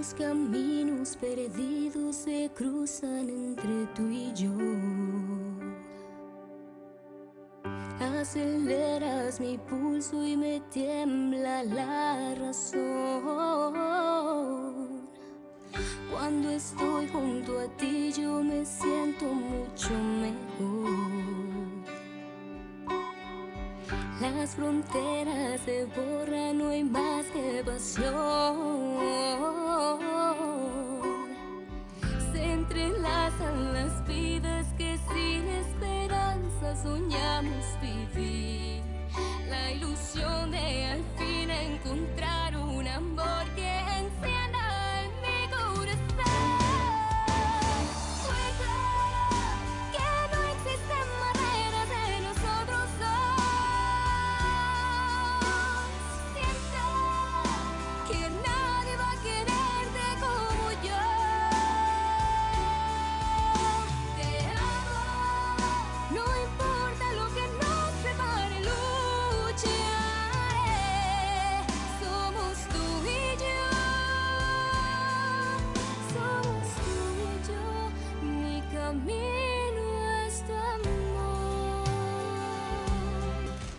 Los caminos perdidos se cruzan entre tú y yo. Aceleras mi pulso y me tiembla la razón. Cuando estoy junto a ti yo me siento mucho mejor. Las fronteras se borran, no hay más que pasión. Se entrelazan las vidas que sin esperanza soñamos vivir. La ilusión de al fin encontrar un amor que encienda en mi corazón. Recuerda que no existen barreras de nosotros dos. Siento que nadie va a quererte como yo. Te amo, no importa lo que nos separe, lucharé. Somos tú y yo. Somos tú y yo. Mi camino es tu amor.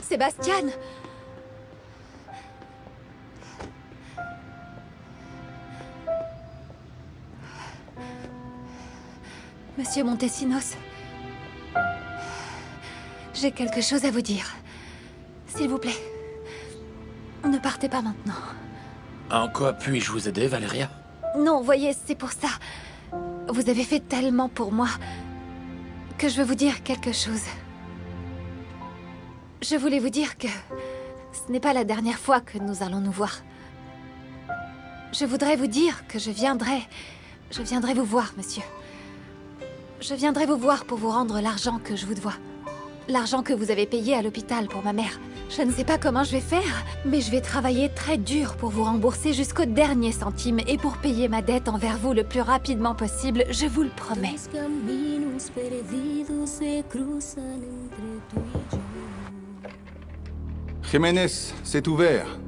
Sébastien! Monsieur Montesinos, j'ai quelque chose à vous dire. S'il vous plaît, ne partez pas maintenant. En quoi puis-je vous aider, Valeria? Non, voyez, c'est pour ça. Vous avez fait tellement pour moi que je veux vous dire quelque chose. Je voulais vous dire que ce n'est pas la dernière fois que nous allons nous voir. Je voudrais vous dire que je viendrai vous voir, monsieur. Je viendrai vous voir pour vous rendre l'argent que je vous dois. L'argent que vous avez payé à l'hôpital pour ma mère. Je ne sais pas comment je vais faire, mais je vais travailler très dur pour vous rembourser jusqu'au dernier centime et pour payer ma dette envers vous le plus rapidement possible, je vous le promets. Los caminos perdidos se cruzan entre tú y yo. Jiménez, c'est ouvert.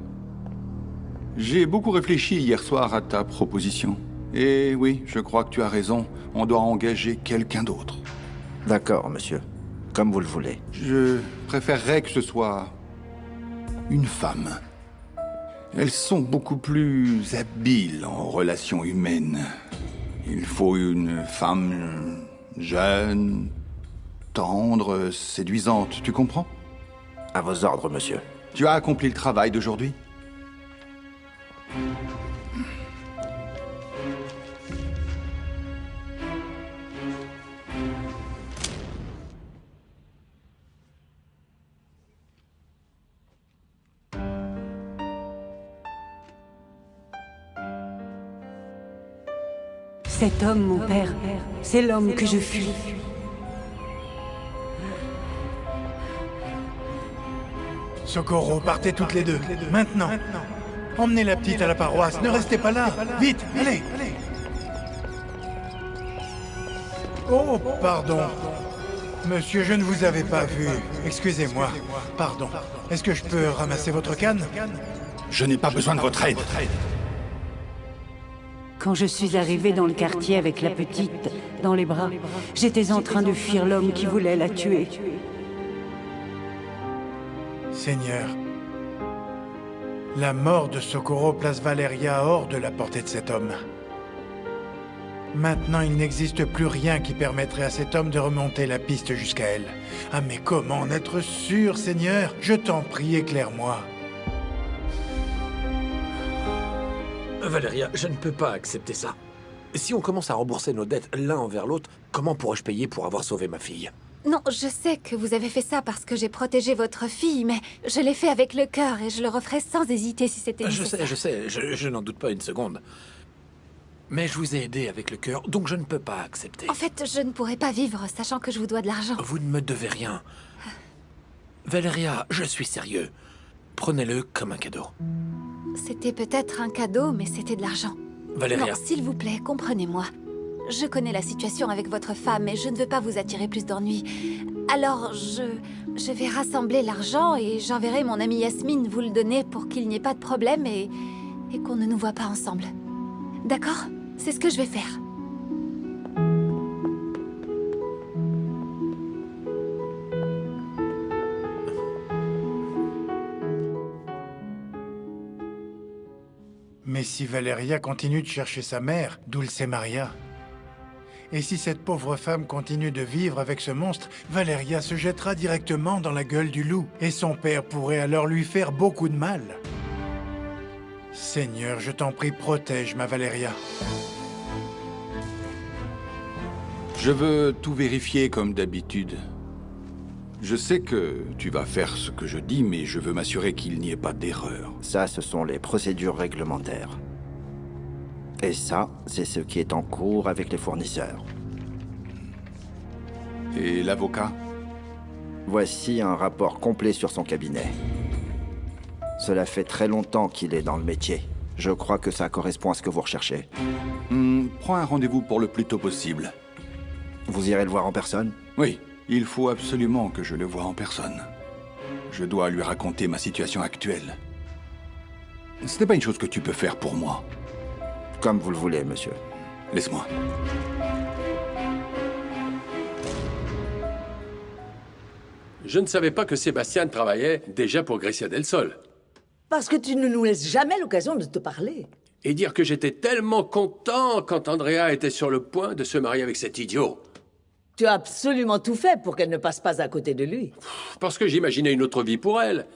J'ai beaucoup réfléchi hier soir à ta proposition. Et oui, je crois que tu as raison. On doit engager quelqu'un d'autre. D'accord, monsieur. Comme vous le voulez. Je préférerais que ce soit une femme. Elles sont beaucoup plus habiles en relations humaines. Il faut une femme jeune, tendre, séduisante, tu comprends? À vos ordres, monsieur. Tu as accompli le travail d'aujourd'hui? Cet homme, mon père, c'est l'homme que je fuis. Socorro, partez toutes les deux. Maintenant. Emmenez la petite à la paroisse. Ne restez pas là. Vite, allez. Oh, pardon. Monsieur, je ne vous avais pas vu. Excusez-moi. Pardon. Est-ce que je peux ramasser votre canne? Je n'ai pas besoin de votre aide. Quand je suis arrivée dans le quartier avec la petite dans les bras, j'étais en train de fuir l'homme qui voulait la tuer. Seigneur, la mort de Socorro place Valeria hors de la portée de cet homme. Maintenant, il n'existe plus rien qui permettrait à cet homme de remonter la piste jusqu'à elle. Ah, mais comment en être sûr, Seigneur? Je t'en prie, éclaire-moi. Valeria, je ne peux pas accepter ça. Si on commence à rembourser nos dettes l'un envers l'autre, comment pourrais-je payer pour avoir sauvé ma fille? Non, je sais que vous avez fait ça parce que j'ai protégé votre fille, mais je l'ai fait avec le cœur et je le referais sans hésiter si c'était nécessaire. Je n'en doute pas une seconde. Mais je vous ai aidé avec le cœur, donc je ne peux pas accepter. En fait, je ne pourrais pas vivre sachant que je vous dois de l'argent. Vous ne me devez rien. Valeria, je suis sérieux. Prenez-le comme un cadeau. C'était peut-être un cadeau, mais c'était de l'argent. Valeria... Non, s'il vous plaît, comprenez-moi. Je connais la situation avec votre femme et je ne veux pas vous attirer plus d'ennuis. Alors, je vais rassembler l'argent et j'enverrai mon amie Yasmine vous le donner pour qu'il n'y ait pas de problème et qu'on ne nous voit pas ensemble. D'accord? C'est ce que je vais faire. Mais si Valeria continue de chercher sa mère, Dulce Maria... Et si cette pauvre femme continue de vivre avec ce monstre, Valeria se jettera directement dans la gueule du loup, et son père pourrait alors lui faire beaucoup de mal. Seigneur, je t'en prie, protège ma Valeria. Je veux tout vérifier comme d'habitude. Je sais que tu vas faire ce que je dis, mais je veux m'assurer qu'il n'y ait pas d'erreur. Ça, ce sont les procédures réglementaires. Et ça, c'est ce qui est en cours avec les fournisseurs. Et l'avocat? Voici un rapport complet sur son cabinet. Cela fait très longtemps qu'il est dans le métier. Je crois que ça correspond à ce que vous recherchez. Prends un rendez-vous pour le plus tôt possible. Vous irez le voir en personne? Oui, il faut absolument que je le voie en personne. Je dois lui raconter ma situation actuelle. Ce n'est pas une chose que tu peux faire pour moi. Comme vous le voulez, monsieur. Laisse-moi. Je ne savais pas que Sébastien travaillait déjà pour Grecia del Sol. Parce que tu ne nous laisses jamais l'occasion de te parler. Et dire que j'étais tellement content quand Andrea était sur le point de se marier avec cet idiot. Tu as absolument tout fait pour qu'elle ne passe pas à côté de lui. Parce que j'imaginais une autre vie pour elle.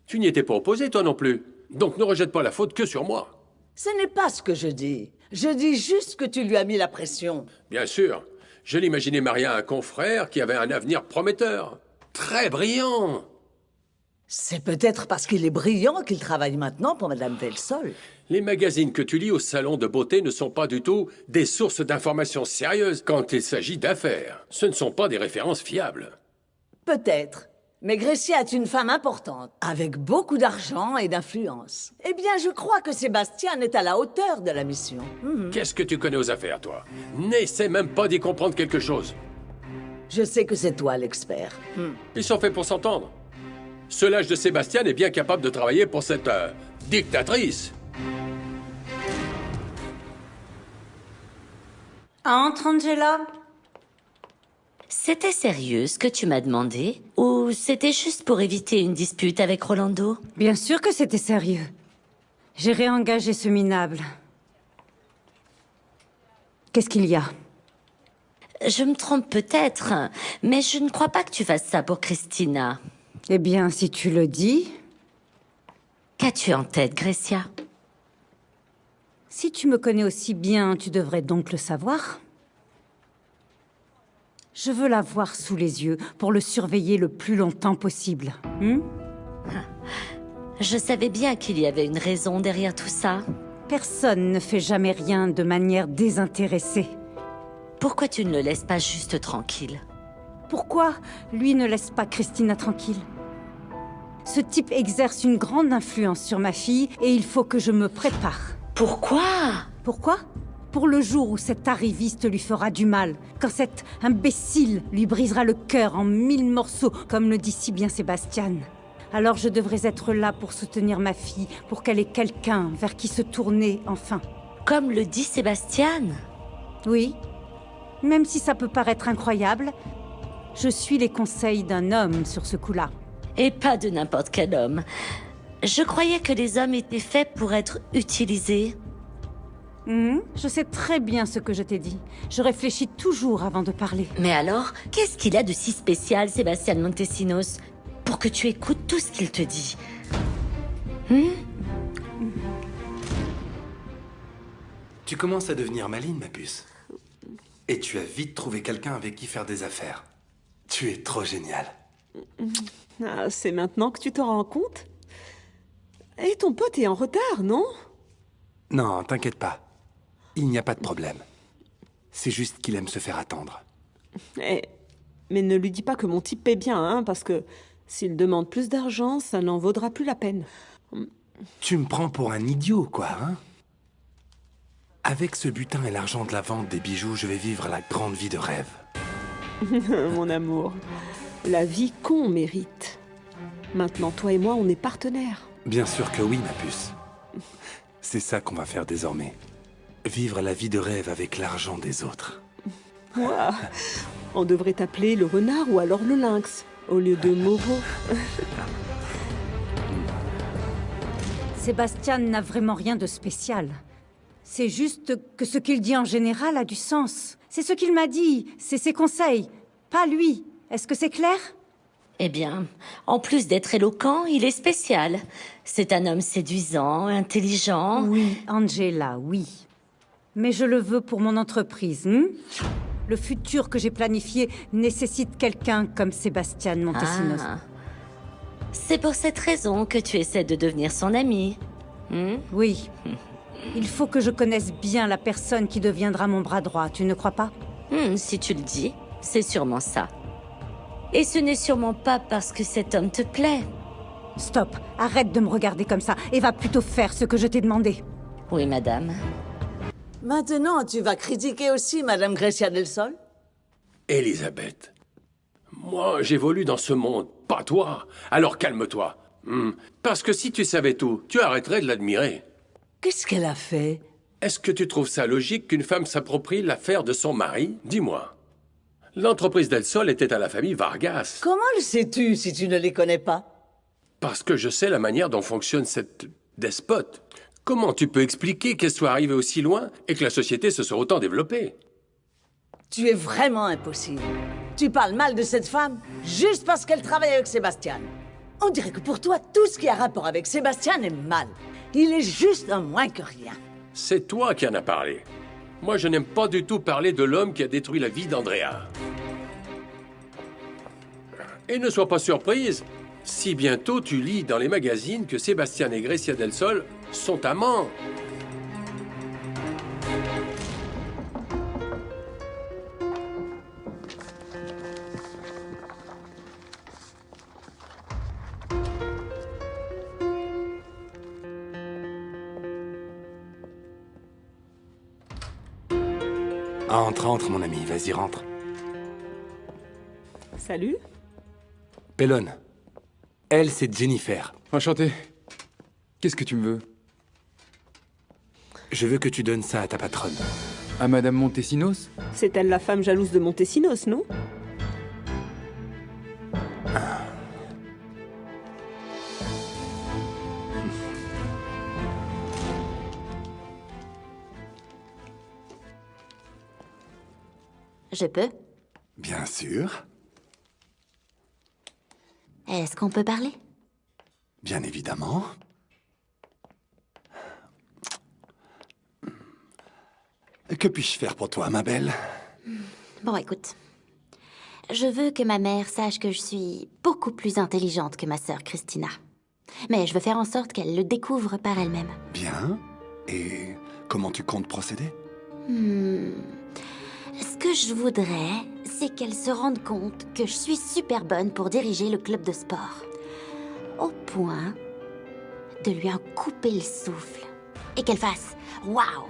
Tu n'y étais pas opposé, toi non plus. Donc ne rejette pas la faute que sur moi. Ce n'est pas ce que je dis. Je dis juste que tu lui as mis la pression. Bien sûr. Je l'imaginais marier à un confrère qui avait un avenir prometteur. Très brillant. C'est peut-être parce qu'il est brillant qu'il travaille maintenant pour Madame del Sol. Les magazines que tu lis au salon de beauté ne sont pas du tout des sources d'informations sérieuses quand il s'agit d'affaires. Ce ne sont pas des références fiables. Peut-être. Mais Grecia est une femme importante, avec beaucoup d'argent et d'influence. Eh bien, je crois que Sébastien est à la hauteur de la mission. Qu'est-ce que tu connais aux affaires, toi? N'essaie même pas d'y comprendre quelque chose. Je sais que c'est toi l'expert. Ils sont faits pour s'entendre. Ce lâche de Sébastien est bien capable de travailler pour cette dictatrice. Entre, Angela. C'était sérieux ce que tu m'as demandé? Ou c'était juste pour éviter une dispute avec Rolando? Bien sûr que c'était sérieux. J'ai réengagé ce minable. Qu'est-ce qu'il y a? Je me trompe peut-être, mais je ne crois pas que tu fasses ça pour Christina. Eh bien, si tu le dis... Qu'as-tu en tête, Grecia? Si tu me connais aussi bien, tu devrais donc le savoir. Je veux la voir sous les yeux pour le surveiller le plus longtemps possible. Je savais bien qu'il y avait une raison derrière tout ça. Personne ne fait jamais rien de manière désintéressée. Pourquoi tu ne le laisses pas juste tranquille? Pourquoi lui ne laisse pas Christina tranquille? Ce type exerce une grande influence sur ma fille et il faut que je me prépare. Pourquoi? Pourquoi? Pour le jour où cet arriviste lui fera du mal, quand cet imbécile lui brisera le cœur en 1000 morceaux, comme le dit si bien Sébastien. Alors je devrais être là pour soutenir ma fille, pour qu'elle ait quelqu'un vers qui se tourner enfin. Comme le dit Sébastien? Oui. Même si ça peut paraître incroyable, je suis les conseils d'un homme sur ce coup-là. Et pas de n'importe quel homme. Je croyais que les hommes étaient faits pour être utilisés. Je sais très bien ce que je t'ai dit. Je réfléchis toujours avant de parler. Mais alors, qu'est-ce qu'il a de si spécial, Sébastien Montesinos, pour que tu écoutes tout ce qu'il te dit? Tu commences à devenir maligne, ma puce. Et tu as vite trouvé quelqu'un avec qui faire des affaires. Tu es trop génial. Ah, c'est maintenant que tu te rends compte? Et ton pote est en retard, non? Non, t'inquiète pas. Il n'y a pas de problème. C'est juste qu'il aime se faire attendre. Mais ne lui dis pas que mon type paie bien, hein, parce que s'il demande plus d'argent, ça n'en vaudra plus la peine. Tu me prends pour un idiot, quoi, hein? Avec ce butin et l'argent de la vente des bijoux, je vais vivre la grande vie de rêve. Mon amour, la vie qu'on mérite. Maintenant, toi et moi, on est partenaires. Bien sûr que oui, ma puce. C'est ça qu'on va faire désormais. Vivre la vie de rêve avec l'argent des autres. Ouah. On devrait t'appeler le renard ou alors le lynx, au lieu de Moreau. Sébastien n'a vraiment rien de spécial. C'est juste que ce qu'il dit en général a du sens. C'est ce qu'il m'a dit, c'est ses conseils, pas lui. Est-ce que c'est clair? Eh bien, en plus d'être éloquent, il est spécial. C'est un homme séduisant, intelligent. Oui, Angela, oui. Mais je le veux pour mon entreprise, Le futur que j'ai planifié nécessite quelqu'un comme Sébastien Montesinos. Ah. C'est pour cette raison que tu essaies de devenir son ami. Oui. Il faut que je connaisse bien la personne qui deviendra mon bras droit, tu ne crois pas? Si tu le dis, c'est sûrement ça. Et ce n'est sûrement pas parce que cet homme te plaît. Stop, arrête de me regarder comme ça et va plutôt faire ce que je t'ai demandé. Oui, madame. Maintenant, tu vas critiquer aussi Madame Grecia del Sol? Elisabeth, moi, j'évolue dans ce monde, pas toi. Alors calme-toi. Parce que si tu savais tout, tu arrêterais de l'admirer. Qu'est-ce qu'elle a fait? Est-ce que tu trouves ça logique qu'une femme s'approprie l'affaire de son mari? Dis-moi. L'entreprise Del Sol était à la famille Vargas. Comment le sais-tu si tu ne les connais pas? Parce que je sais la manière dont fonctionne cette despote. Comment tu peux expliquer qu'elle soit arrivée aussi loin et que la société se soit autant développée? Tu es vraiment impossible. Tu parles mal de cette femme juste parce qu'elle travaille avec Sébastien. On dirait que pour toi, tout ce qui a rapport avec Sébastien est mal. Il est juste un moins que rien. C'est toi qui en as parlé. Moi, je n'aime pas du tout parler de l'homme qui a détruit la vie d'Andrea. Et ne sois pas surprise si bientôt tu lis dans les magazines que Sébastien et Grecia del Sol sont amants. Entre, mon ami, vas-y, rentre. Salut. Pellone. Elle, c'est Jennifer. Enchanté. Qu'est-ce que tu me veux? Je veux que tu donnes ça à ta patronne. À Madame Montesinos? C'est elle la femme jalouse de Montesinos, non? Je peux? Bien sûr. Est-ce qu'on peut parler? Bien évidemment. Que puis-je faire pour toi, ma belle? Bon, écoute. Je veux que ma mère sache que je suis beaucoup plus intelligente que ma sœur Christina. Mais je veux faire en sorte qu'elle le découvre par elle-même. Bien. Et comment tu comptes procéder? Ce que je voudrais, c'est qu'elle se rende compte que je suis super bonne pour diriger le club de sport. Au point de lui en couper le souffle. Et qu'elle fasse « Waouh !»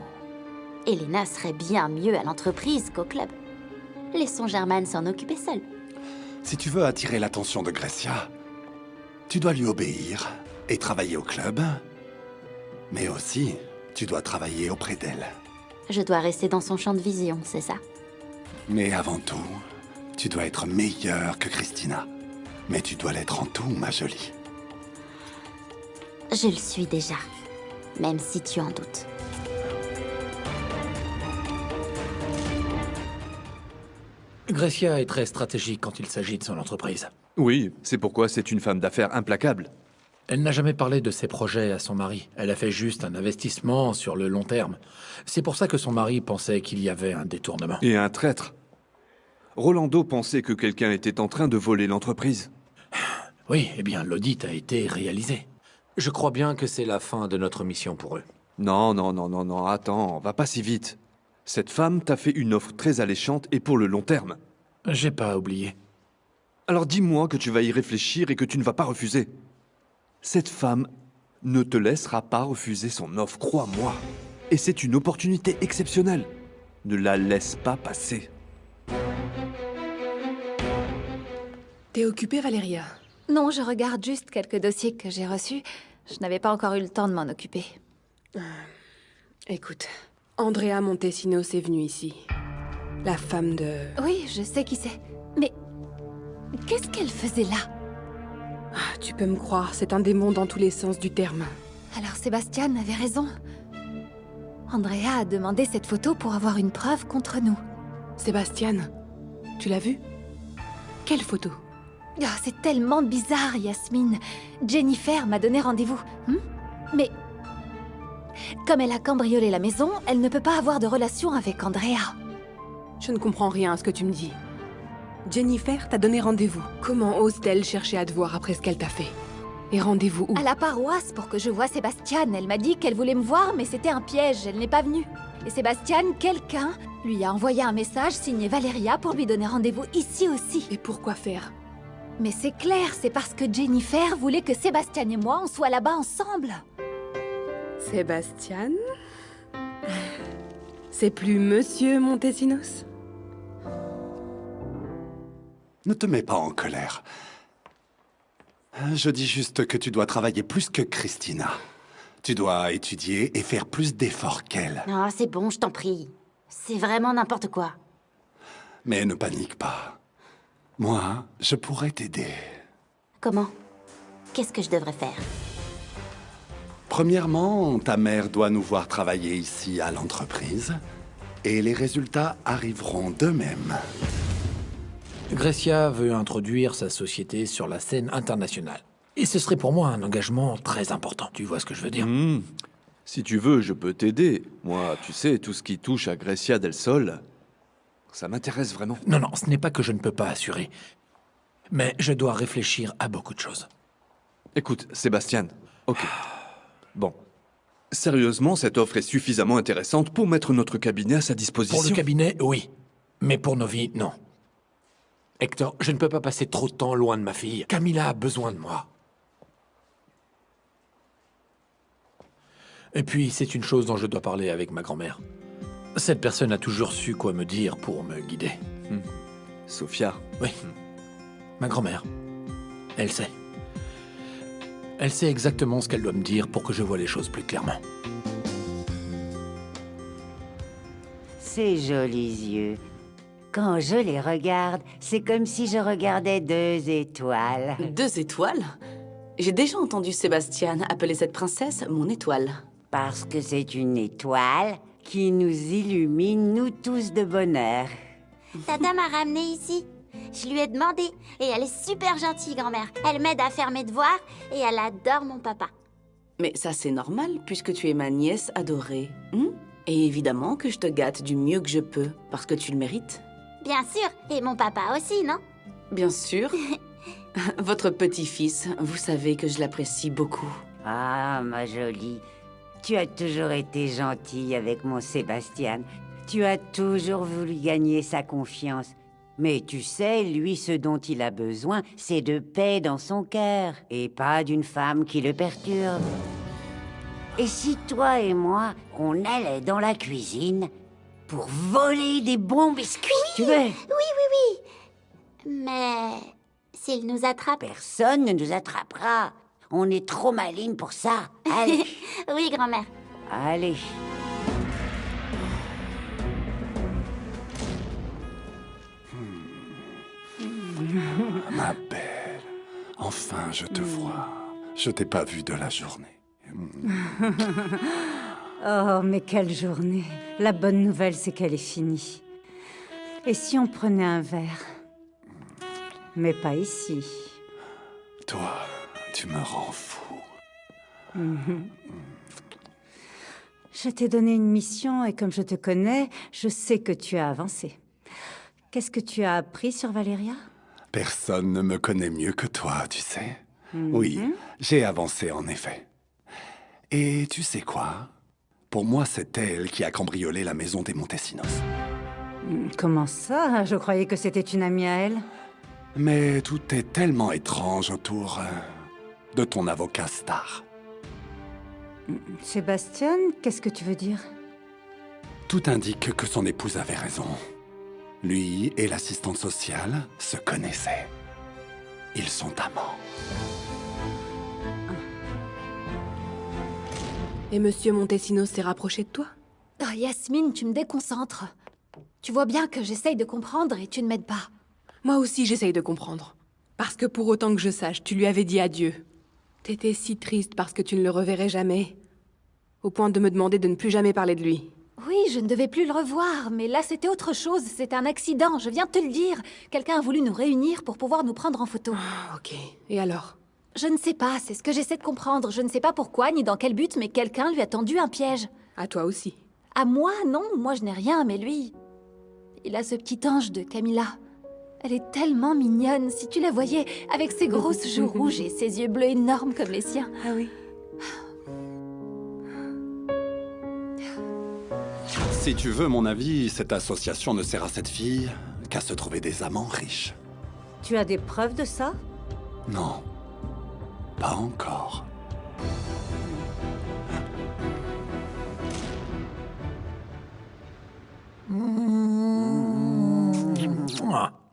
Elena serait bien mieux à l'entreprise qu'au club. Laissons Germaine s'en occuper seule. Si tu veux attirer l'attention de Grecia, tu dois lui obéir et travailler au club. Mais aussi, tu dois travailler auprès d'elle. Je dois rester dans son champ de vision, c'est ça? Mais avant tout, tu dois être meilleure que Christina. Mais tu dois l'être en tout, ma jolie. Je le suis déjà, même si tu en doutes. Grecia est très stratégique quand il s'agit de son entreprise. Oui, c'est pourquoi c'est une femme d'affaires implacable. Elle n'a jamais parlé de ses projets à son mari. Elle a fait juste un investissement sur le long terme. C'est pour ça que son mari pensait qu'il y avait un détournement. Et un traître. Rolando pensait que quelqu'un était en train de voler l'entreprise. Oui, eh bien, l'audit a été réalisé. Je crois bien que c'est la fin de notre mission pour eux. Non, attends, va pas si vite. Cette femme t'a fait une offre très alléchante et pour le long terme. J'ai pas oublié. Alors dis-moi que tu vas y réfléchir et que tu ne vas pas refuser. Cette femme ne te laissera pas refuser son offre, crois-moi. Et c'est une opportunité exceptionnelle. Ne la laisse pas passer. T'es occupée, Valéria? Non, je regarde juste quelques dossiers que j'ai reçus. Je n'avais pas encore eu le temps de m'en occuper. Écoute, Andrea Montesinos est venue ici. La femme de... Oui, je sais qui c'est. Mais qu'est-ce qu'elle faisait là? Ah, tu peux me croire, c'est un démon dans tous les sens du terme. Alors Sébastien avait raison. Andrea a demandé cette photo pour avoir une preuve contre nous. Sébastien, tu l'as vue? Quelle photo? Oh, c'est tellement bizarre, Yasmine. Jennifer m'a donné rendez-vous. Mais comme elle a cambriolé la maison, elle ne peut pas avoir de relation avec Andrea. Je ne comprends rien à ce que tu me dis. Jennifer t'a donné rendez-vous. Comment ose-t-elle chercher à te voir après ce qu'elle t'a fait? Et rendez-vous où? À la paroisse pour que je voie Sébastien. Elle m'a dit qu'elle voulait me voir, mais c'était un piège. Elle n'est pas venue. Et Sébastien, quelqu'un, lui a envoyé un message signé Valeria pour lui donner rendez-vous ici aussi. Et pourquoi faire? Mais c'est clair, c'est parce que Jennifer voulait que Sébastien et moi, on soit là-bas ensemble. Sébastien? C'est plus Monsieur Montesinos? Ne te mets pas en colère. Je dis juste que tu dois travailler plus que Christina. Tu dois étudier et faire plus d'efforts qu'elle. Non, c'est bon, je t'en prie. C'est vraiment n'importe quoi. Mais ne panique pas. Moi, je pourrais t'aider. Comment? Qu'est-ce que je devrais faire? Premièrement, ta mère doit nous voir travailler ici à l'entreprise. Et les résultats arriveront d'eux-mêmes. Grecia veut introduire sa société sur la scène internationale. Et ce serait pour moi un engagement très important. Tu vois ce que je veux dire? Si tu veux, je peux t'aider. Moi, tu sais, tout ce qui touche à Grecia del Sol, ça m'intéresse vraiment. Non, non, ce n'est pas que je ne peux pas assurer. Mais je dois réfléchir à beaucoup de choses. Écoute, Sébastien, ok. Bon. Sérieusement, cette offre est suffisamment intéressante pour mettre notre cabinet à sa disposition. Pour le cabinet, oui. Mais pour nos vies, non. Hector, je ne peux pas passer trop de temps loin de ma fille. Camilla a besoin de moi. Et puis, c'est une chose dont je dois parler avec ma grand-mère. Cette personne a toujours su quoi me dire pour me guider. Sophia. Oui. Ma grand-mère. Elle sait. Elle sait exactement ce qu'elle doit me dire pour que je voie les choses plus clairement. Ces jolis yeux. Quand je les regarde, c'est comme si je regardais 2 étoiles. 2 étoiles? J'ai déjà entendu Sébastien appeler cette princesse mon étoile. Parce que c'est une étoile qui nous illumine, nous tous, de bonheur. Tata m'a ramenée ici. Je lui ai demandé. Et elle est super gentille, grand-mère. Elle m'aide à faire mes devoirs et elle adore mon papa. Mais ça, c'est normal, puisque tu es ma nièce adorée. Et évidemment que je te gâte du mieux que je peux, parce que tu le mérites. Bien sûr. Et mon papa aussi, non? Bien sûr. Votre petit-fils, vous savez que je l'apprécie beaucoup. Ah, ma jolie. Tu as toujours été gentille avec mon Sébastien. Tu as toujours voulu gagner sa confiance. Mais tu sais, lui, ce dont il a besoin, c'est de paix dans son cœur, et pas d'une femme qui le perturbe. Et si toi et moi, on allait dans la cuisine pour voler des bons biscuits, tu veux? Oui. Mais s'il nous attrape... Personne ne nous attrapera. On est trop malines pour ça. Allez. Oui, grand-mère. Allez. Ma belle, enfin je te vois. Je t'ai pas vu de la journée. Oh, mais quelle journée. La bonne nouvelle, c'est qu'elle est finie. Et si on prenait un verre? Mais pas ici. Toi, tu me rends fou. Je t'ai donné une mission et comme je te connais, je sais que tu as avancé. Qu'est-ce que tu as appris sur Valeria? Personne ne me connaît mieux que toi, tu sais. Oui, j'ai avancé en effet. Et tu sais quoi? Pour moi, c'est elle qui a cambriolé la maison des Montesinos. Comment ça? Je croyais que c'était une amie à elle. Mais tout est tellement étrange autour de ton avocat star. Sébastien, qu'est-ce que tu veux dire? Tout indique que son épouse avait raison. Lui et l'assistante sociale se connaissaient. Ils sont amants. Et Monsieur Montesinos s'est rapproché de toi? Oh, Yasmine, tu me déconcentres. Tu vois bien que j'essaye de comprendre et tu ne m'aides pas. Moi aussi, j'essaye de comprendre. Parce que pour autant que je sache, tu lui avais dit adieu. T'étais si triste parce que tu ne le reverrais jamais. Au point de me demander de ne plus jamais parler de lui. Oui, je ne devais plus le revoir, mais là c'était autre chose, c'est un accident, je viens de te le dire. Quelqu'un a voulu nous réunir pour pouvoir nous prendre en photo. Ok, et alors? Je ne sais pas, c'est ce que j'essaie de comprendre. Je ne sais pas pourquoi, ni dans quel but, mais quelqu'un lui a tendu un piège. À toi aussi. À moi, non, moi je n'ai rien, mais lui... Il a ce petit ange de Camilla. Elle est tellement mignonne, si tu la voyais, avec ses grosses joues rouges et ses yeux bleus énormes comme les siens. Ah oui. Si tu veux mon avis, cette association ne sert à cette fille qu'à se trouver des amants riches. Tu as des preuves de ça? Non, pas encore.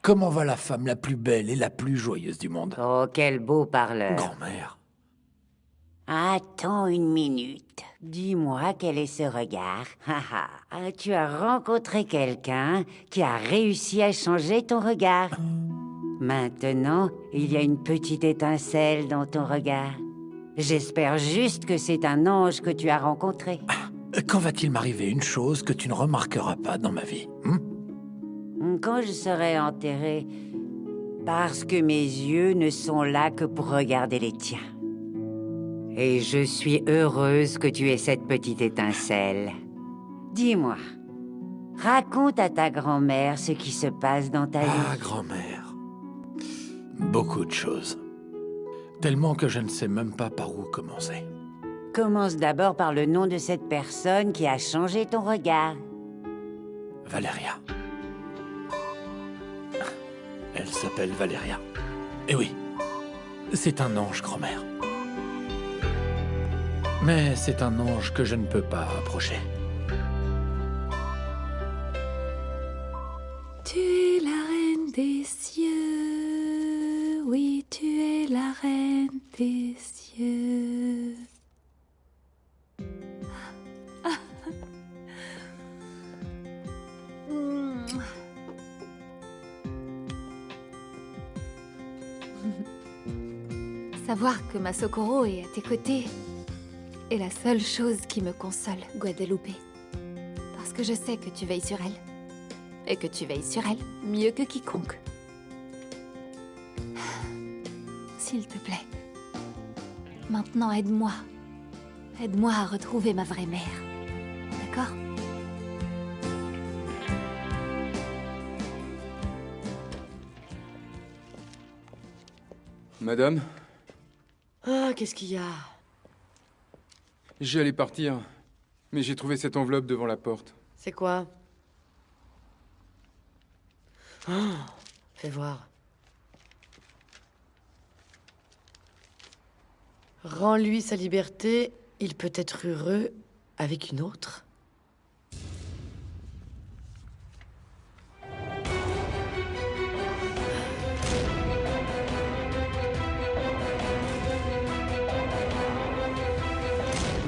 Comment va la femme la plus belle et la plus joyeuse du monde? Oh, quel beau parleur. Grand-mère. Attends une minute. Dis-moi quel est ce regard. Tu as rencontré quelqu'un qui a réussi à changer ton regard. Maintenant, il y a une petite étincelle dans ton regard. J'espère juste que c'est un ange que tu as rencontré. Quand va-t-il m'arriver une chose que tu ne remarqueras pas dans ma vie? Quand je serai enterré, parce que mes yeux ne sont là que pour regarder les tiens. Et je suis heureuse que tu aies cette petite étincelle. Dis-moi, raconte à ta grand-mère ce qui se passe dans ta vie. Ah, grand-mère. Beaucoup de choses. Tellement que je ne sais même pas par où commencer. Commence d'abord par le nom de cette personne qui a changé ton regard. Valeria. Elle s'appelle Valeria. Et oui, c'est un ange, grand-mère. Mais c'est un ange que je ne peux pas approcher. Tu es la reine des cieux, oui, tu es la reine des cieux. Savoir que ma Socorro est à tes côtés est la seule chose qui me console, Guadalupe. Parce que je sais que tu veilles sur elle. Et que tu veilles sur elle mieux que quiconque. S'il te plaît, maintenant aide-moi. Aide-moi à retrouver ma vraie mère. D'accord ? Madame? Ah, qu'est-ce qu'il y a? J'allais partir, mais j'ai trouvé cette enveloppe devant la porte. C'est quoi? Oh, fais voir. Rends-lui sa liberté, il peut être heureux avec une autre.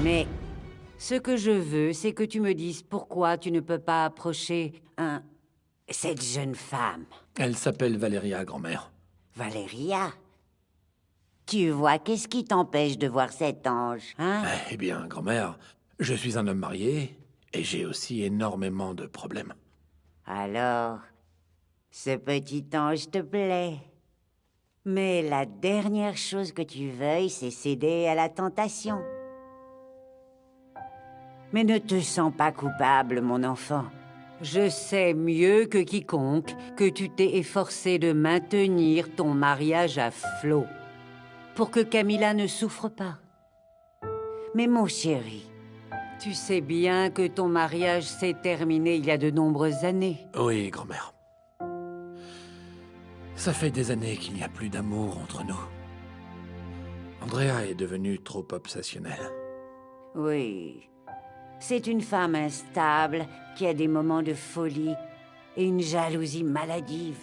Mais ce que je veux, c'est que tu me dises pourquoi tu ne peux pas approcher cette jeune femme. Elle s'appelle Valeria, grand-mère. Valeria? Tu vois, qu'est-ce qui t'empêche de voir cet ange, hein? Eh bien, grand-mère, je suis un homme marié et j'ai aussi énormément de problèmes. Alors, ce petit ange te plaît. Mais la dernière chose que tu veuilles, c'est céder à la tentation. Mais ne te sens pas coupable, mon enfant. Je sais mieux que quiconque que tu t'es efforcé de maintenir ton mariage à flot, pour que Camilla ne souffre pas. Mais mon chéri, tu sais bien que ton mariage s'est terminé il y a de nombreuses années. Oui, grand-mère. Ça fait des années qu'il n'y a plus d'amour entre nous. Andrea est devenue trop obsessionnelle. Oui. C'est une femme instable qui a des moments de folie et une jalousie maladive.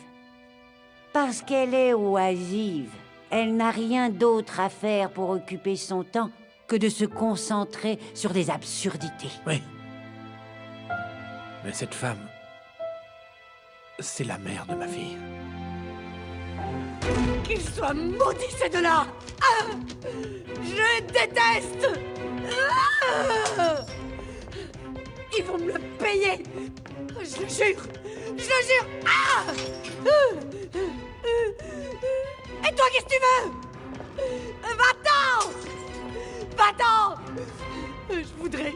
Parce qu'elle est oisive, elle n'a rien d'autre à faire pour occuper son temps que de se concentrer sur des absurdités. Oui. Mais cette femme, c'est la mère de ma fille. Qu'ils soient maudits ces deux-là! Ah! Je les déteste! Ah! Ils vont me le payer! Je le jure! Je le jure! Ah! Et toi, qu'est-ce que tu veux? Va-t'en! Va-t'en! Je voudrais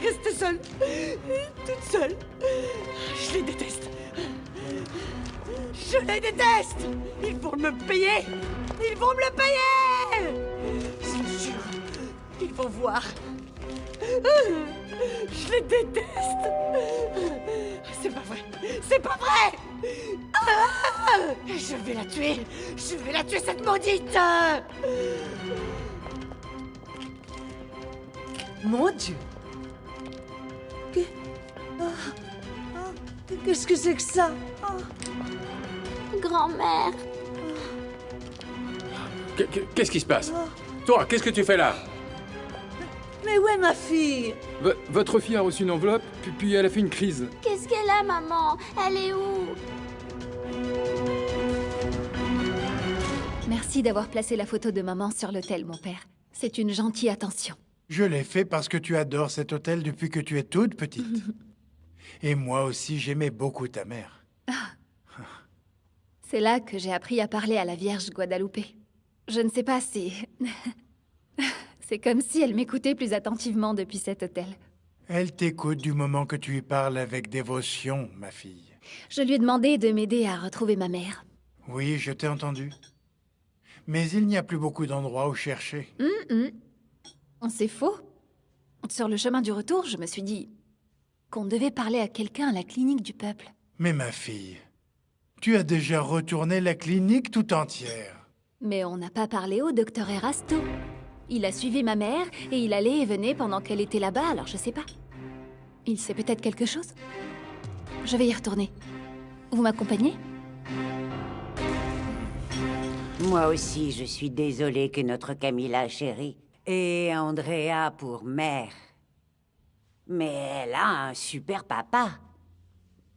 rester seule. Toute seule. Je les déteste. Je les déteste! Ils vont me payer! Ils vont me le payer! Je le jure. Ils vont voir. Je les déteste! C'est pas vrai! C'est pas vrai! Je vais la tuer! Je vais la tuer, cette maudite! Mon Dieu! Qu'est-ce que c'est que ça? Grand-mère. Qu'est-ce qui se passe? Toi, qu'est-ce que tu fais là? Mais où est ma fille? Votre fille a reçu une enveloppe, puis elle a fait une crise. Qu'est-ce qu'elle a, maman? Elle est où? Merci d'avoir placé la photo de maman sur l'autel, mon père. C'est une gentille attention. Je l'ai fait parce que tu adores cet hôtel depuis que tu es toute petite. Et moi aussi, j'aimais beaucoup ta mère. C'est là que j'ai appris à parler à la Vierge Guadalupe. Je ne sais pas si... C'est comme si elle m'écoutait plus attentivement depuis cet hôtel. Elle t'écoute du moment que tu lui parles avec dévotion, ma fille. Je lui ai demandé de m'aider à retrouver ma mère. Oui, je t'ai entendu. Mais il n'y a plus beaucoup d'endroits où chercher. C'est faux. Sur le chemin du retour, je me suis dit qu'on devait parler à quelqu'un à la clinique du peuple. Mais ma fille, tu as déjà retourné la clinique tout entière. Mais on n'a pas parlé au docteur Erasto. Il a suivi ma mère et il allait et venait pendant qu'elle était là-bas, alors je sais pas. Il sait peut-être quelque chose. Je vais y retourner. Vous m'accompagnez? Moi aussi, je suis désolée que notre Camilla chérie ait Andrea pour mère. Mais elle a un super papa.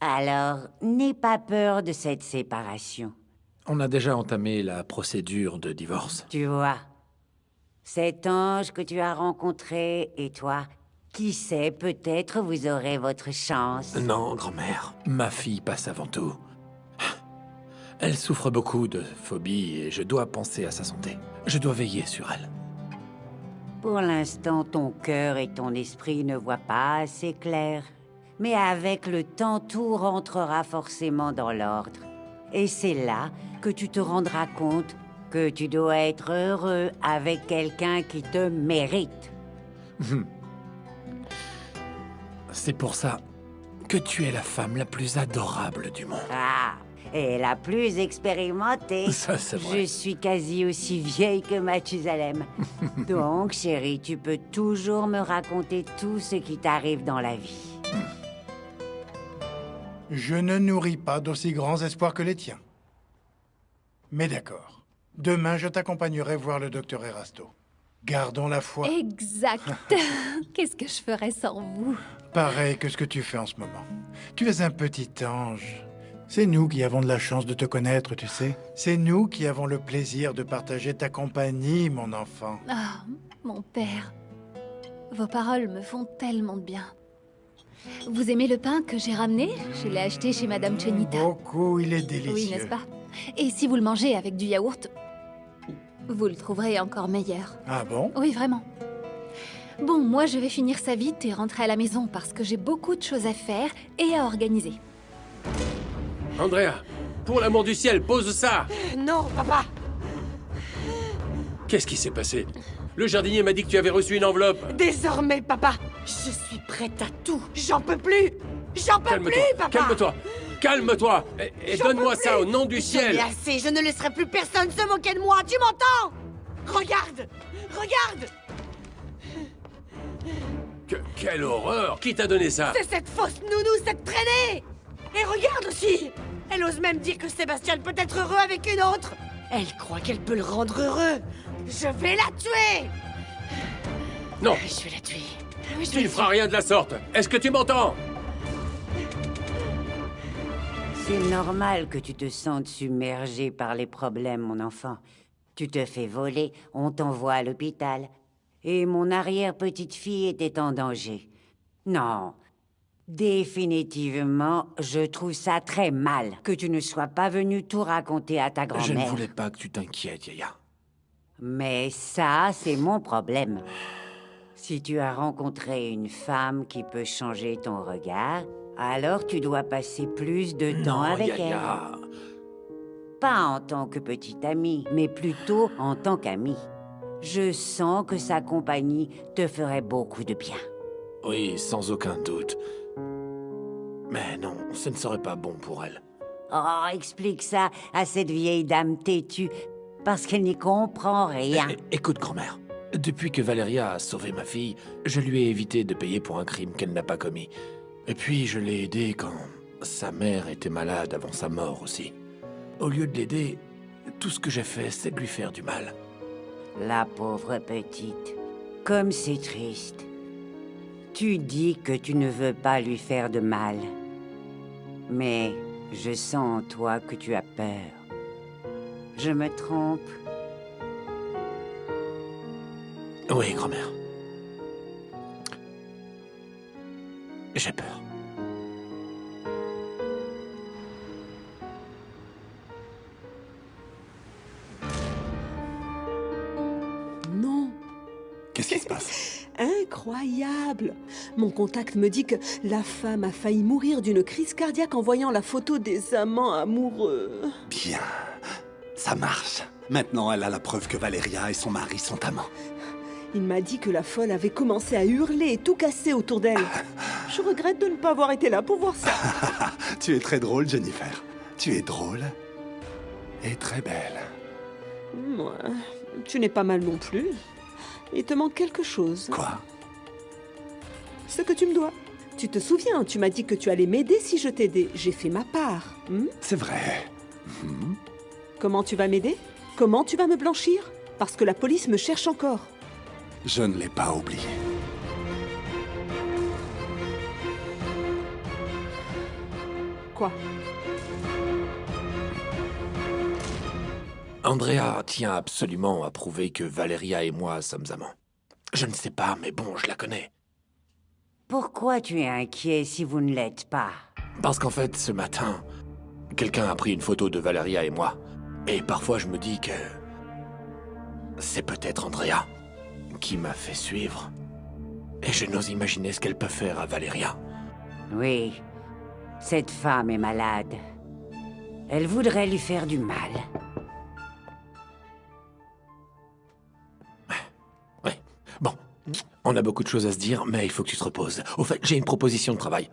Alors, n'aie pas peur de cette séparation. On a déjà entamé la procédure de divorce. Tu vois, cet ange que tu as rencontré et toi, qui sait, peut-être vous aurez votre chance. Non, grand-mère. Ma fille passe avant tout. Elle souffre beaucoup de phobie et je dois penser à sa santé. Je dois veiller sur elle. Pour l'instant, ton cœur et ton esprit ne voient pas assez clair. Mais avec le temps, tout rentrera forcément dans l'ordre. Et c'est là que tu te rendras compte que tu dois être heureux avec quelqu'un qui te mérite. C'est pour ça que tu es la femme la plus adorable du monde. Ah, et la plus expérimentée. Ça, c'est vrai. Je suis quasi aussi vieille que Mathusalem. Donc, chérie, tu peux toujours me raconter tout ce qui t'arrive dans la vie. Je ne nourris pas d'aussi grands espoirs que les tiens. Mais d'accord. Demain, je t'accompagnerai voir le docteur Erasto. Gardons la foi. Exact. Qu'est-ce que je ferais sans vous? Pareil que ce que tu fais en ce moment. Tu es un petit ange. C'est nous qui avons de la chance de te connaître, tu sais. C'est nous qui avons le plaisir de partager ta compagnie, mon enfant. Ah, mon père. Vos paroles me font tellement de bien. Vous aimez le pain que j'ai ramené? Je l'ai acheté chez Madame Chenita. Beaucoup, il est délicieux. Oui, n'est-ce pas? Et si vous le mangez avec du yaourt, vous le trouverez encore meilleur. Ah bon? Oui, vraiment. Bon, moi, je vais finir ça vite et rentrer à la maison parce que j'ai beaucoup de choses à faire et à organiser. Andrea, pour l'amour du ciel, pose ça! Non, papa! Qu'est-ce qui s'est passé? Le jardinier m'a dit que tu avais reçu une enveloppe. Désormais, papa, je suis prête à tout. J'en peux plus! J'en peux plus, papa! Calme-toi! Calme-toi! Et donne-moi ça au nom du ciel! J'en ai assez, je ne laisserai plus personne se moquer de moi, tu m'entends? Regarde! Regarde! Quelle horreur! Qui t'a donné ça? C'est cette fausse nounou, cette traînée! Et regarde aussi! Elle ose même dire que Sébastien peut être heureux avec une autre! Elle croit qu'elle peut le rendre heureux! Je vais la tuer! Non! Je vais la tuer! Tu ne feras rien de la sorte! Est-ce que tu m'entends? C'est normal que tu te sentes submergé par les problèmes, mon enfant. Tu te fais voler, on t'envoie à l'hôpital. Et mon arrière-petite-fille était en danger. Non, définitivement, je trouve ça très mal que tu ne sois pas venu tout raconter à ta grand-mère. Je ne voulais pas que tu t'inquiètes, Yaya. Mais ça, c'est mon problème. Si tu as rencontré une femme qui peut changer ton regard, alors tu dois passer plus de temps avec Yaya. elle. Pas en tant que petite amie, mais plutôt en tant qu'amie. Je sens que sa compagnie te ferait beaucoup de bien. Oui, sans aucun doute. Mais non, ce ne serait pas bon pour elle. Oh, explique ça à cette vieille dame têtue, parce qu'elle n'y comprend rien. Écoute, grand-mère, depuis que Valeria a sauvé ma fille, je lui ai évité de payer pour un crime qu'elle n'a pas commis. Et puis, je l'ai aidée quand sa mère était malade avant sa mort aussi. Au lieu de l'aider, tout ce que j'ai fait, c'est de lui faire du mal. La pauvre petite. Comme c'est triste. Tu dis que tu ne veux pas lui faire de mal. Mais je sens en toi que tu as peur. Je me trompe? Oui, grand-mère. J'ai peur. Non. Qu'est-ce qui se passe? Incroyable! Mon contact me dit que la femme a failli mourir d'une crise cardiaque en voyant la photo des amants amoureux. Bien. Ça marche. Maintenant, elle a la preuve que Valeria et son mari sont amants. Il m'a dit que la folle avait commencé à hurler et tout casser autour d'elle. Je regrette de ne pas avoir été là pour voir ça. Tu es très drôle, Jennifer. Tu es drôle et très belle. Ouais, tu n'es pas mal non plus. Il te manque quelque chose. Quoi? Ce que tu me dois. Tu te souviens, tu m'as dit que tu allais m'aider si je t'aidais. J'ai fait ma part. C'est vrai. Comment tu vas m'aider? Comment tu vas me blanchir? Parce que la police me cherche encore. Je ne l'ai pas oublié. Quoi? Andrea tient absolument à prouver que Valeria et moi sommes amants. Je ne sais pas, mais bon, je la connais. Pourquoi tu es inquiet si vous ne l'êtes pas? Parce qu'en fait, ce matin, quelqu'un a pris une photo de Valeria et moi. Et parfois, je me dis que... c'est peut-être Andrea qui m'a fait suivre. Et je n'ose imaginer ce qu'elle peut faire à Valeria. Oui, cette femme est malade. Elle voudrait lui faire du mal. Bon, on a beaucoup de choses à se dire, mais il faut que tu te reposes. Au fait, j'ai une proposition de travail.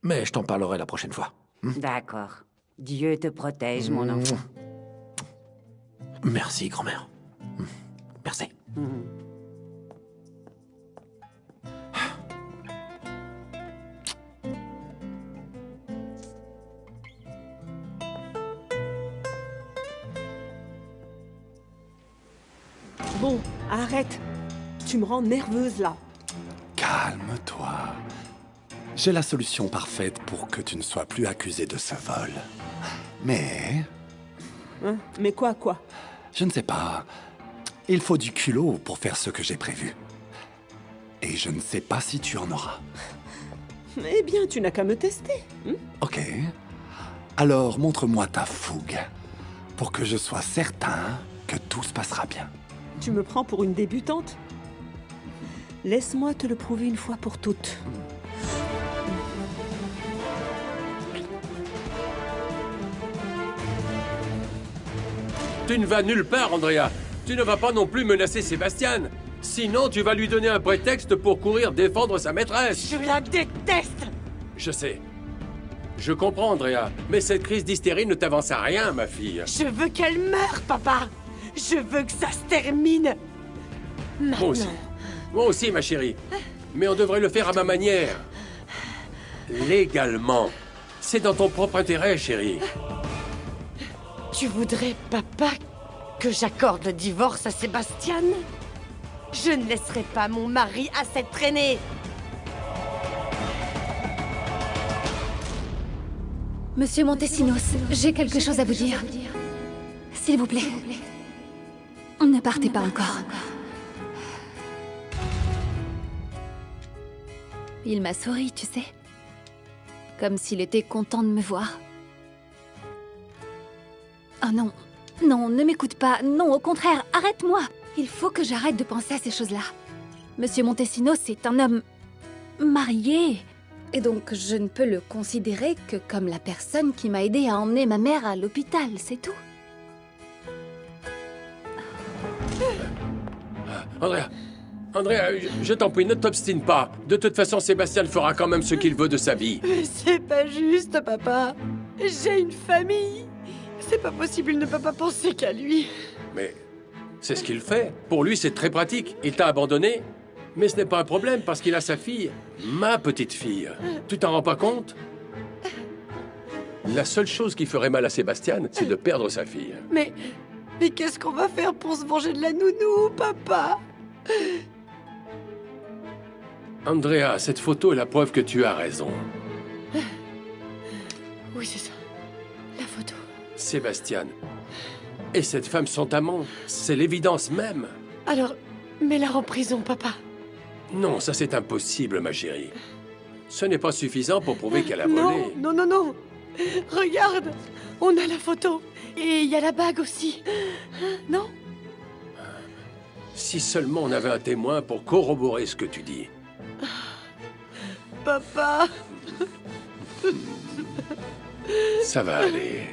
Mais je t'en parlerai la prochaine fois. D'accord. Dieu te protège, mon enfant. Merci, grand-mère. Merci. Bon, arrête. Tu me rends nerveuse, là. Calme-toi. J'ai la solution parfaite pour que tu ne sois plus accusé de ce vol. Mais... Hein? Mais quoi? Je ne sais pas. Il faut du culot pour faire ce que j'ai prévu. Et je ne sais pas si tu en auras. Eh bien, tu n'as qu'à me tester. Ok. Alors, montre-moi ta fougue, pour que je sois certain que tout se passera bien. Tu me prends pour une débutante? Laisse-moi te le prouver une fois pour toutes. Tu ne vas nulle part, Andrea. Tu ne vas pas non plus menacer Sébastien. Sinon, tu vas lui donner un prétexte pour courir défendre sa maîtresse. Je la déteste! Je sais. Je comprends, Andrea. Mais cette crise d'hystérie ne t'avance à rien, ma fille. Je veux qu'elle meure, papa! Je veux que ça se termine! Maintenant. Moi aussi. Moi aussi, ma chérie. Mais on devrait le faire à ma manière. Légalement. C'est dans ton propre intérêt, chérie. Tu voudrais, papa, que j'accorde le divorce à Sébastien? Je ne laisserai pas mon mari à cette traînée! Monsieur Montesinos, j'ai quelque chose à vous dire. S'il vous plaît. Ne partez pas encore. Il m'a souri, tu sais. Comme s'il était content de me voir. Oh non. Non, ne m'écoute pas. Non, au contraire, arrête-moi. Il faut que j'arrête de penser à ces choses-là. Monsieur Montesinos est un homme marié. Et donc, je ne peux le considérer que comme la personne qui m'a aidé à emmener ma mère à l'hôpital, c'est tout. Andrea, je t'en prie, ne t'obstine pas. De toute façon, Sébastien fera quand même ce qu'il veut de sa vie. Mais c'est pas juste, papa. J'ai une famille. C'est pas possible, il ne peut pas penser qu'à lui. Mais c'est ce qu'il fait. Pour lui, c'est très pratique. Il t'a abandonné, mais ce n'est pas un problème parce qu'il a sa fille, ma petite fille. Tu t'en rends pas compte? La seule chose qui ferait mal à Sébastien, c'est de perdre sa fille. Mais qu'est-ce qu'on va faire pour se venger de la nounou, papa? Andrea, cette photo est la preuve que tu as raison. Oui, c'est ça. La photo. Sébastien et cette femme sont amants. C'est l'évidence même. Alors, mets-la en prison, papa. Non, ça c'est impossible, ma chérie. Ce n'est pas suffisant pour prouver qu'elle a volé. Non, non, non, non. Regarde, on a la photo. Et il y a la bague aussi. Non? Si seulement on avait un témoin pour corroborer ce que tu dis. Papa. Ça va aller.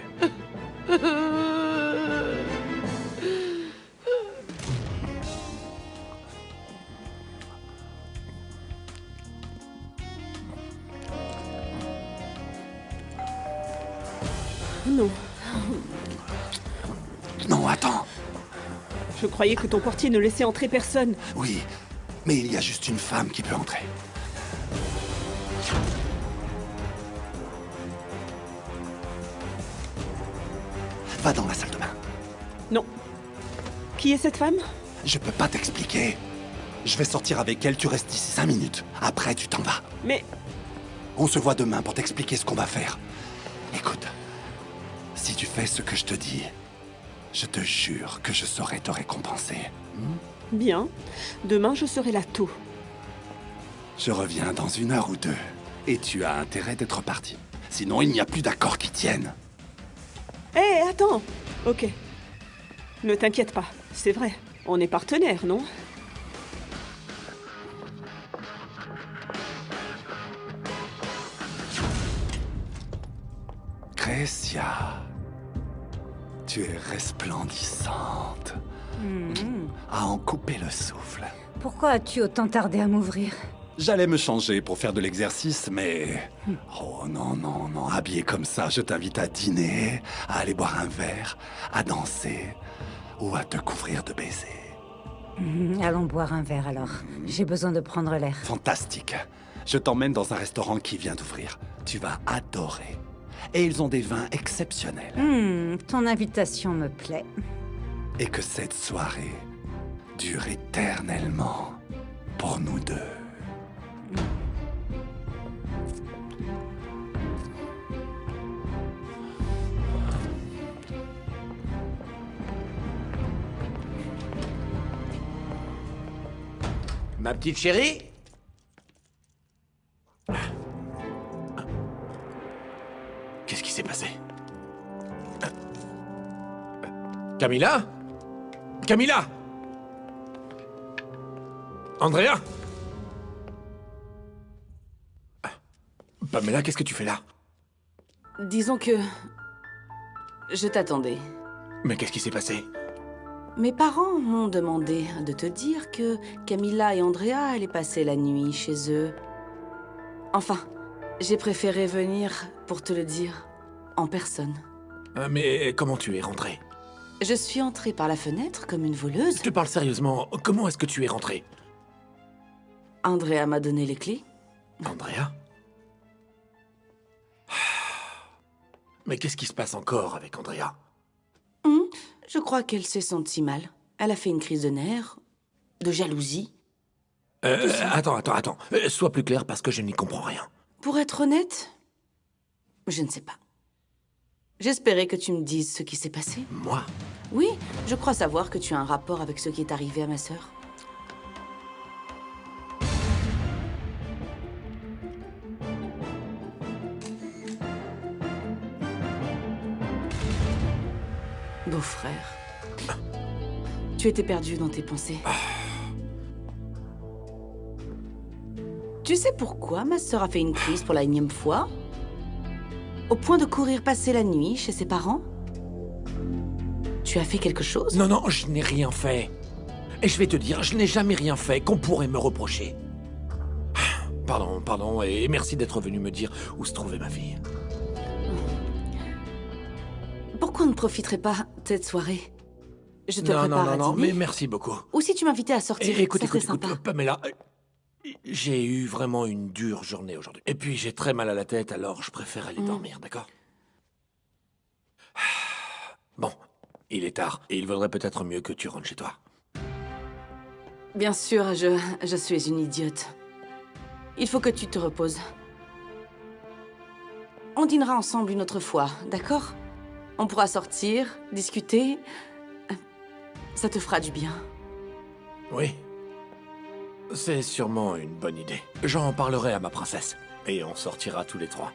Non. Non, attends. Je croyais que ton portier ne laissait entrer personne. Oui, mais il y a juste une femme qui peut entrer. Va dans la salle de bain. Non. Qui est cette femme? Je peux pas t'expliquer. Je vais sortir avec elle, tu restes ici 5 minutes. Après, tu t'en vas. Mais... On se voit demain pour t'expliquer ce qu'on va faire. Écoute, si tu fais ce que je te dis, je te jure que je saurai te récompenser. Bien. Demain, je serai là tôt. Je reviens dans 1 heure ou 2. Et tu as intérêt d'être parti. Sinon, il n'y a plus d'accord qui tienne. Hé, attends. Ok. Ne t'inquiète pas. C'est vrai. On est partenaires, non? Crécia, tu es resplendissante. À en couper le souffle. Pourquoi as-tu autant tardé à m'ouvrir? J'allais me changer pour faire de l'exercice, mais... Oh non, non, non, habillé comme ça, je t'invite à dîner, à aller boire un verre, à danser, ou à te couvrir de baisers. Allons boire un verre alors. J'ai besoin de prendre l'air. Fantastique. Je t'emmène dans un restaurant qui vient d'ouvrir. Tu vas adorer. Et ils ont des vins exceptionnels. Ton invitation me plaît. Et que cette soirée dure éternellement pour nous deux. Ma petite chérie? Qu'est-ce qui s'est passé? Camilla? Camilla? Andrea? Pamela, qu'est-ce que tu fais là? Disons que... je t'attendais. Mais qu'est-ce qui s'est passé? Mes parents m'ont demandé de te dire que Camilla et Andrea allaient passer la nuit chez eux. Enfin, j'ai préféré venir pour te le dire en personne. Mais comment tu es rentrée? Je suis entrée par la fenêtre comme une voleuse. Tu parles sérieusement? Comment est-ce que tu es rentrée? Andrea m'a donné les clés. Andrea? Mais qu'est-ce qui se passe encore avec Andrea? Je crois qu'elle s'est sentie mal. Elle a fait une crise de nerfs, de jalousie. Attends. Sois plus clair parce que je n'y comprends rien. Pour être honnête, je ne sais pas. J'espérais que tu me dises ce qui s'est passé. Moi? Oui, je crois savoir que tu as un rapport avec ce qui est arrivé à ma sœur. Beau-frère. Tu étais perdu dans tes pensées. Tu sais pourquoi ma sœur a fait une crise pour la énième fois? Au point de courir passer la nuit chez ses parents? Tu as fait quelque chose? Non, non, je n'ai rien fait. Et je vais te dire, je n'ai jamais rien fait qu'on pourrait me reprocher. Pardon, et merci d'être venu me dire où se trouvait ma fille. Pourquoi on ne profiterait pas de cette soirée? Je te prépare à non, dîner. mais merci beaucoup. Ou si tu m'invitais à sortir, Écoute, ça serait sympa. Pamela, j'ai eu vraiment une dure journée aujourd'hui. Et puis j'ai très mal à la tête, alors je préfère aller dormir, d'accord? Bon, il est tard, et il vaudrait peut-être mieux que tu rentres chez toi. Bien sûr, je suis une idiote. Il faut que tu te reposes. On dînera ensemble une autre fois, d'accord? On pourra sortir, discuter. Ça te fera du bien. Oui. C'est sûrement une bonne idée. J'en parlerai à ma princesse. Et on sortira tous les trois.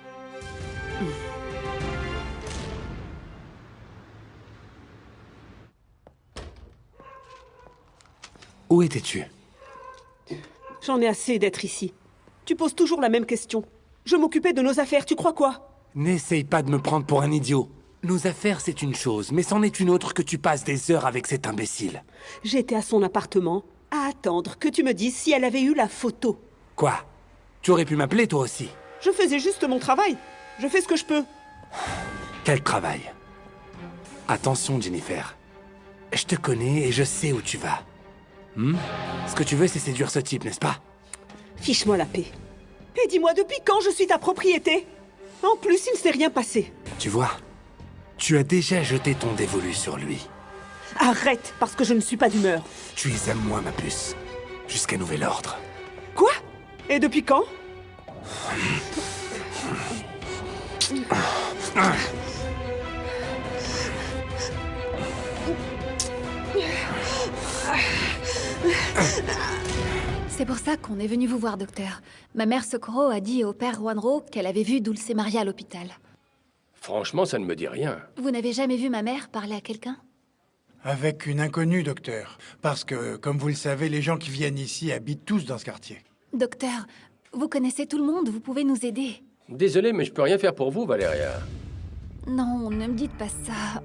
Où étais-tu? J'en ai assez d'être ici. Tu poses toujours la même question. Je m'occupais de nos affaires, tu crois quoi? N'essaye pas de me prendre pour un idiot. Nos affaires, c'est une chose, mais c'en est une autre que tu passes des heures avec cet imbécile. J'étais à son appartement, à attendre que tu me dises si elle avait eu la photo. Quoi? Tu aurais pu m'appeler toi aussi. Je faisais juste mon travail. Je fais ce que je peux. Quel travail? Attention, Jennifer. Je te connais et je sais où tu vas. Ce que tu veux, c'est séduire ce type, n'est-ce pas? Fiche-moi la paix. Et dis-moi, depuis quand je suis ta propriété? En plus, il ne s'est rien passé. Tu vois, tu as déjà jeté ton dévolu sur lui. Arrête, parce que je ne suis pas d'humeur. Tu es à moi, ma puce. Jusqu'à nouvel ordre. Quoi? Et depuis quand? C'est pour ça qu'on est venu vous voir, docteur. Ma mère Socorro a dit au père Juanro qu'elle avait vu Dulce Maria à l'hôpital. Franchement, ça ne me dit rien. Vous n'avez jamais vu ma mère parler à quelqu'un? Avec une inconnue, docteur. Parce que, comme vous le savez, les gens qui viennent ici habitent tous dans ce quartier. Docteur, vous connaissez tout le monde, vous pouvez nous aider. Désolé, mais je peux rien faire pour vous, Valeria. Non, ne me dites pas ça.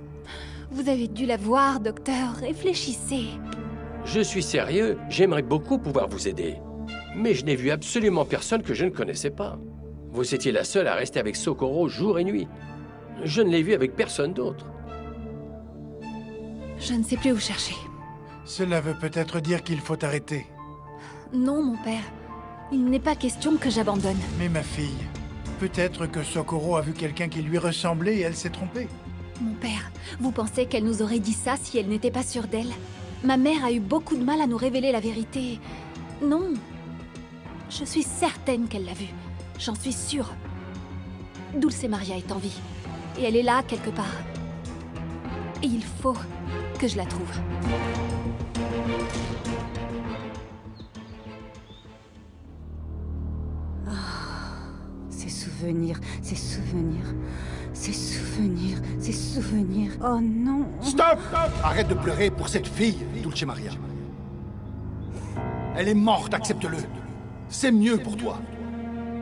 Vous avez dû la voir, docteur. Réfléchissez. Je suis sérieux, j'aimerais beaucoup pouvoir vous aider. Mais je n'ai vu absolument personne que je ne connaissais pas. Vous étiez la seule à rester avec Socorro jour et nuit. Je ne l'ai vu avec personne d'autre. Je ne sais plus où chercher. Cela veut peut-être dire qu'il faut arrêter. Non, mon père. Il n'est pas question que j'abandonne. Mais ma fille, peut-être que Socorro a vu quelqu'un qui lui ressemblait et elle s'est trompée. Mon père, vous pensez qu'elle nous aurait dit ça si elle n'était pas sûre d'elle? Ma mère a eu beaucoup de mal à nous révéler la vérité. Non. Je suis certaine qu'elle l'a vu. J'en suis sûre. Dulce Maria est en vie. Et elle est là, quelque part. Et il faut que je la trouve. Ces souvenirs, ces souvenirs, ces souvenirs, ces souvenirs. Oh non! Stop! Arrête de pleurer pour cette fille, Dulce Maria. Elle est morte, accepte-le. C'est mieux pour toi.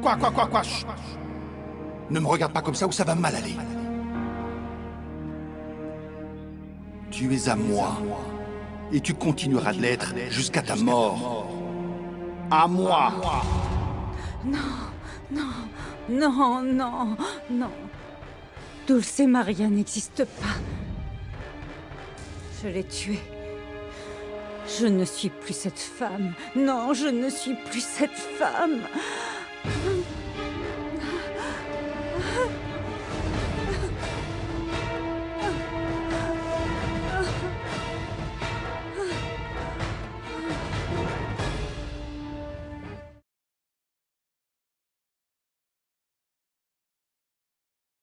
Quoi, chut. Ne me regarde pas comme ça ou ça va mal aller. Tu es à moi. Et tu continueras de l'être jusqu'à ta mort. À moi. Non, non, non, non, non. Dulce Maria n'existe pas. Je l'ai tuée. Je ne suis plus cette femme. Non, je ne suis plus cette femme.